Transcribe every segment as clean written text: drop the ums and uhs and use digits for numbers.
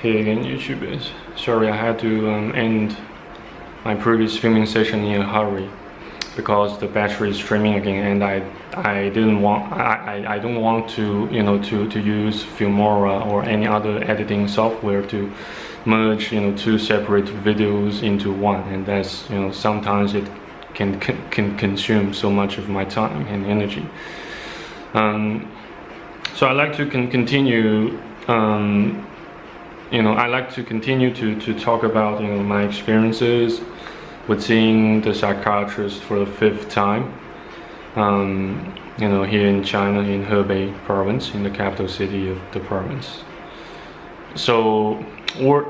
Hey again, YouTubers. Sorry, I had to end my previous filming session in a hurry because the battery is streaming again, and I don't want to to use Filmora or any other editing software to merge two separate videos into one, and that's sometimes it can consume so much of my time and energy. So I like to continue. I like to continue to talk about my experiences with seeing the psychiatrist for the 5th time. Here in China, in Hebei province, in the capital city of the province. So, word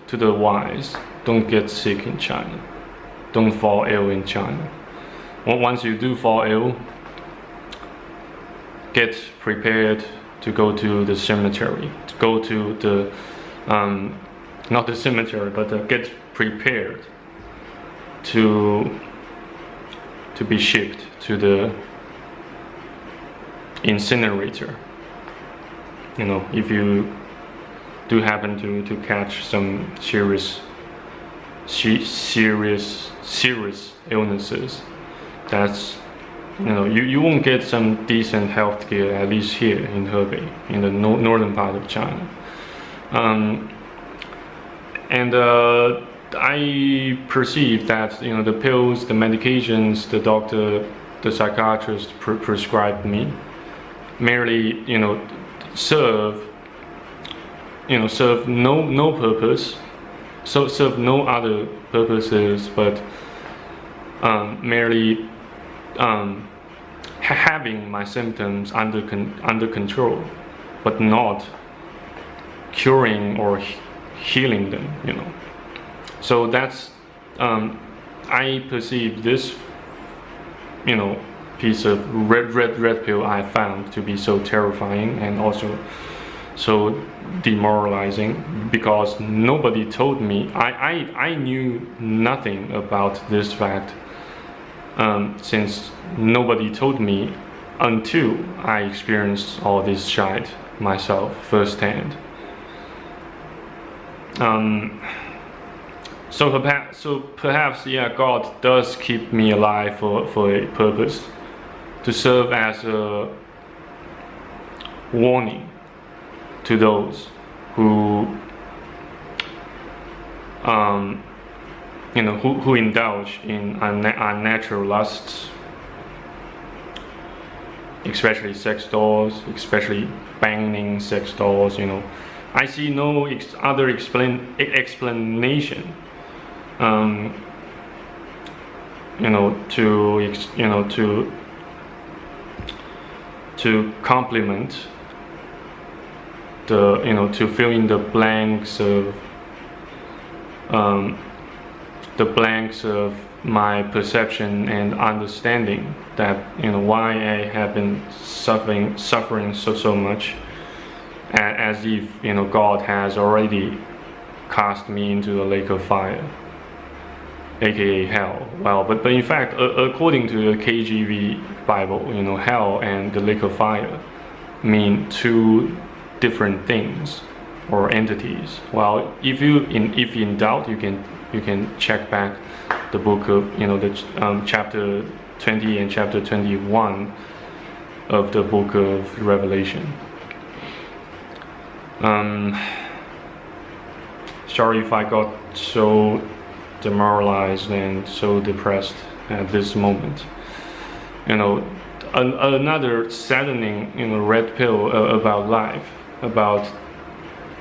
to the wise: don't get sick in China. Don't fall ill in China. Once you do fall ill, get prepared to go to the cemetery, to go to the not the cemetery, but get prepared to be shipped to the incinerator. If you do happen to catch some serious illnesses, that's you won't get some decent health care, at least here in Hebei, in the northern part of China. I perceive that the pills, the medications the doctor, the psychiatrist prescribed me merely serve no purpose, serve no other purposes but merely having my symptoms under control, but not curing or healing them. So that's I perceive this piece of red pill I found to be so terrifying and also so demoralizing, because nobody told me. I knew nothing about this fact, since nobody told me until I experienced all this shit myself firsthand. So perhaps yeah, God does keep me alive for a purpose, to serve as a warning to those who who indulge in unnatural lusts, especially sex dolls, especially banging sex dolls. I see no other explanation. To complement to fill in the blanks of my perception and understanding that why I have been suffering so much, as if God has already cast me into the lake of fire, aka hell. Well, but in fact, according to the KJV Bible, hell and the lake of fire mean two different things or entities. Well, if in doubt, you can check back the book of chapter 20 and chapter 21 of the book of Revelation. Sorry if I got so demoralized and so depressed at this moment. Another saddening red pill about life, about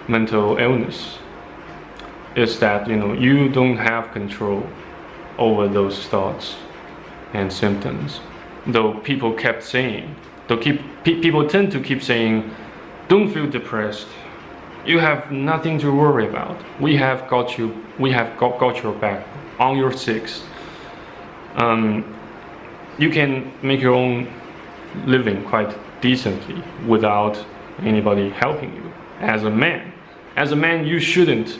mental illness, is that you don't have control over those thoughts and symptoms. Though people kept saying, people tend to keep saying, don't feel depressed, you have nothing to worry about, we have got your back on your six. You can make your own living quite decently without anybody helping you. As a man, you shouldn't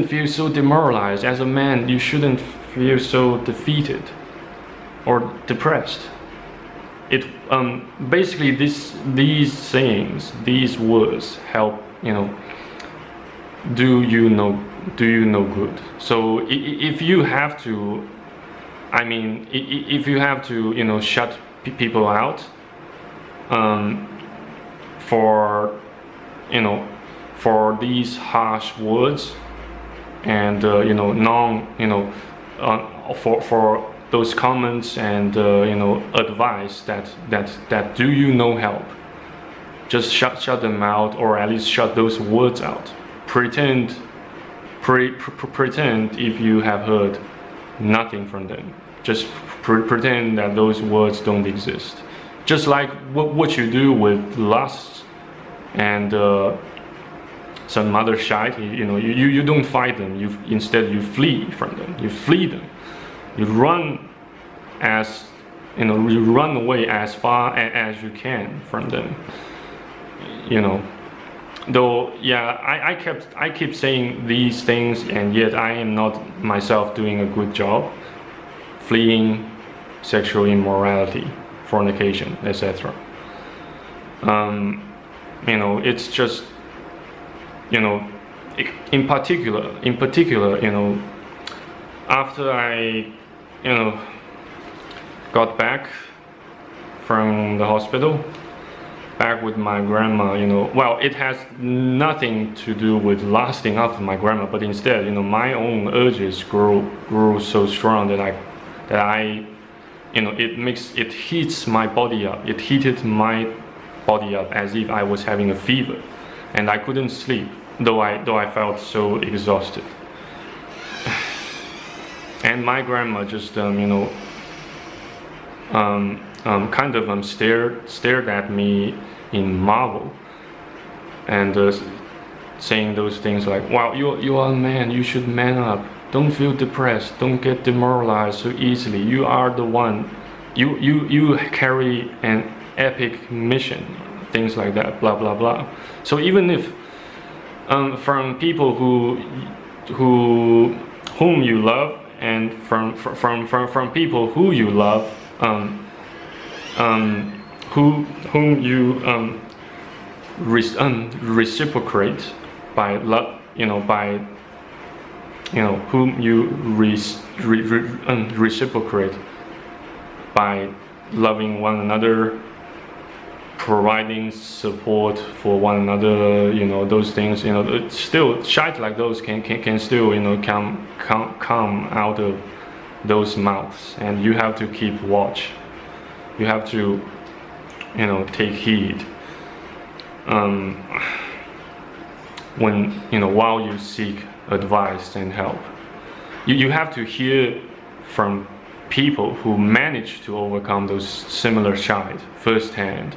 feel so demoralized. As a man, you shouldn't feel so defeated or depressed. it basically these sayings, these words help, do you know good. So if you have to, if you have to, shut people out, for for these harsh words, and for those comments and advice that do you no help, just shut them out, or at least shut those words out. Pretend if you have heard nothing from them. Just pretend that those words don't exist. Just like what you do with lust and some other shite. You don't fight them. Instead you flee from them. You flee them. You run you run away as far as you can from them. Though, yeah, I keep saying these things, and yet I am not myself doing a good job fleeing sexual immorality, fornication, etc. It's just, in particular, after I, got back from the hospital, back with my grandma, well, it has nothing to do with lasting after my grandma, but instead, my own urges grew so strong that I it heats my body up. It heated my body up as if I was having a fever, and I couldn't sleep, though I felt so exhausted. And my grandma just kind of stared at me in marvel, and saying those things like, "Wow, you are a man. You should man up. Don't feel depressed. Don't get demoralized so easily. You are the one. You carry an epic mission." Things like that. Blah blah blah. So even if from people whom you love, and from people who you love, whom you reciprocate by love, whom you reciprocate by loving one another, providing support for one another, those things, still shite like those can still, come out of those mouths, and you have to keep watch. You have to, take heed. When, while you seek advice and help, you have to hear from people who manage to overcome those similar shite firsthand.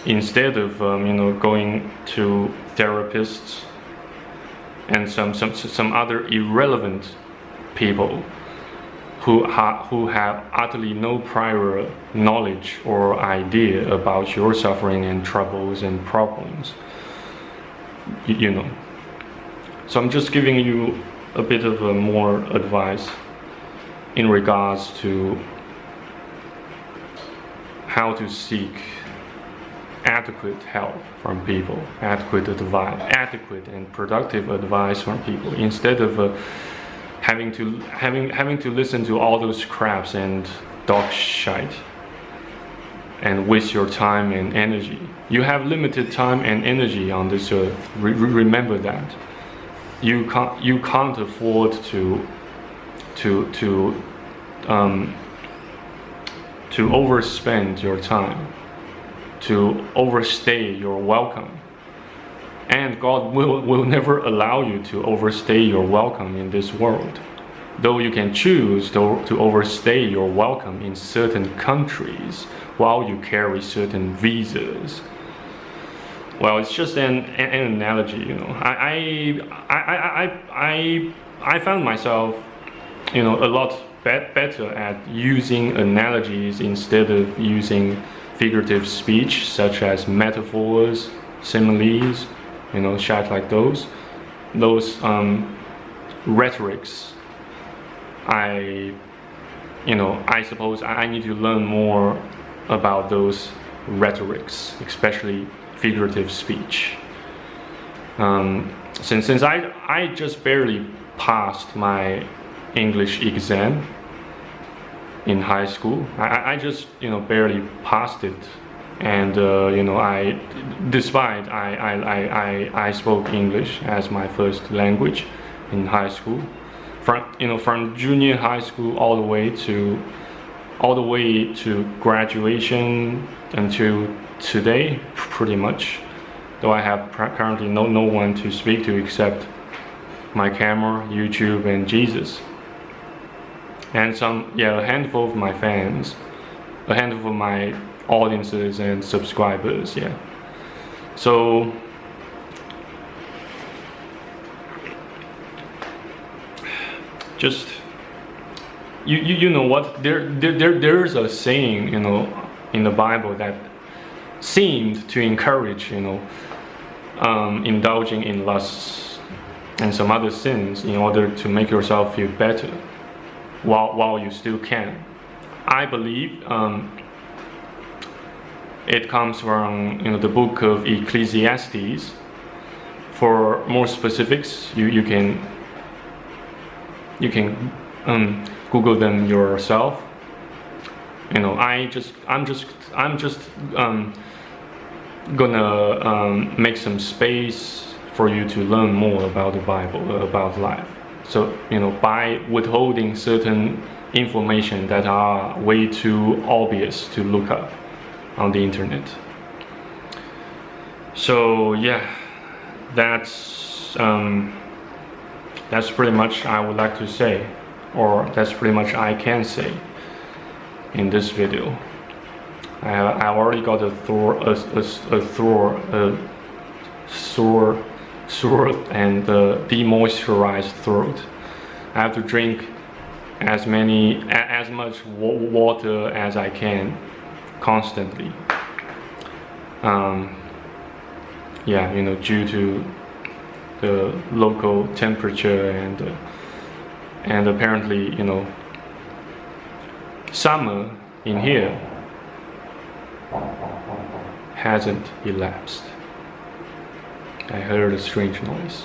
Instead of going to therapists and some other irrelevant people who have utterly no prior knowledge or idea about your suffering and troubles and problems. So I'm just giving you a bit of more advice in regards to how to seek adequate help from people, adequate and productive advice from people, instead of having to listen to all those craps and dog shite and waste your time and energy. You have limited time and energy on this earth. Remember that. You can't afford to overspend your time, to overstay your welcome. And God will never allow you to overstay your welcome in this world. Though you can choose to overstay your welcome in certain countries while you carry certain visas. Well, it's just an analogy, I found myself, a lot better at using analogies instead of using figurative speech, such as metaphors, similes, shit like those rhetorics. I I suppose I need to learn more about those rhetorics, especially figurative speech. Since I just barely passed my English exam in high school, I just barely passed it, and despite I spoke English as my first language in high school, from junior high school all the way to graduation until today, pretty much. Though I have currently no one to speak to except my camera, YouTube, and Jesus, and a handful of my fans, a handful of my audiences and subscribers. Yeah. So just you know what, there's a saying in the Bible that seemed to encourage indulging in lusts and some other sins in order to make yourself feel better while you still can. I believe it comes from the book of Ecclesiastes. For more specifics, you can Google them yourself. I'm just gonna make some space for you to learn more about the Bible, about life. So by withholding certain information that are way too obvious to look up on the internet. So yeah, that's pretty much I would like to say, or that's pretty much I can say in this video. I already got a sore and demoisturized throat. I have to drink as much water as I can constantly. Due to the local temperature and apparently summer in here hasn't elapsed. I heard a strange noise.